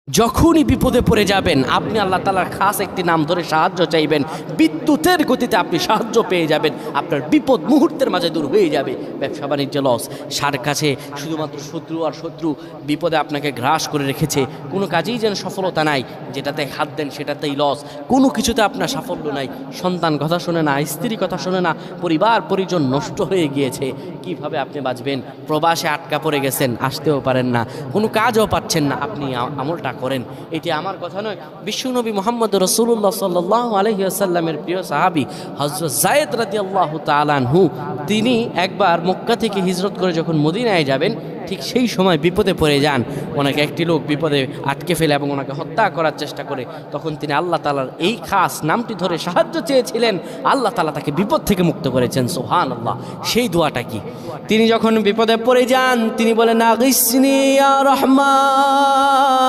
যখনই বিপদে পড়ে যাবেন আপনি আল্লাহ তাআলার খাস একটি নাম ধরে সাহায্য চাইবেন, বিদ্যুতের গতিতে আপনি সাহায্য পেয়ে যাবেন, আপনার বিপদ মুহূর্তের মাঝে দূর হয়ে যাবে। ব্যবসা বাণিজ্য লস, সার কাছে শুধুমাত্র শত্রু আর শত্রু, বিপদে আপনাকে গ্রাস করে রেখেছে, কোনো কাজেই যেন সফলতা নাই, যেটাতে হাত দেন সেটাতেই লস, কোনো কিছুতে আপনার সাফল্য নাই, সন্তান কথা শোনে না, স্ত্রী কথা শোনে না, পরিবার পরিজন নষ্ট হয়ে গিয়েছে, কিভাবে আপনি বাঁচবেন? প্রবাসে আটকা পড়ে গেছেন, আসতেও পারেন না, কোনো কাজও পাচ্ছেন না, আপনি আমলটা করেন। এটি আমার কথা নয়, বিশ্বনবী মুহাম্মদ রাসূলুল্লাহ সাল্লাল্লাহু আলাইহি ওয়াসাল্লামের প্রিয় সাহাবী হযরত যায়েদ রাদিয়াল্লাহু তাআলা আনহু, তিনি একবার মক্কা থেকে হিজরত করে যখন মদিনায় যাবেন, ঠিক সেই সময় বিপদে পড়ে যান। ওনাকে একটি লোক বিপদে আটকে ফেলে এবং ওনাকে হত্যা করার চেষ্টা করে। তখন তিনি আল্লাহ তাআলার এই খাস নামটি ধরে সাহায্য চেয়েছিলেন, আল্লাহ তাআলা তাকে বিপদ থেকে মুক্ত করেছেন। সুবহানাল্লাহ। সেই দোয়াটা কি? তিনি যখন বিপদে পড়ে যান তিনি বলেন, আগিসনি ইয়া রহমান।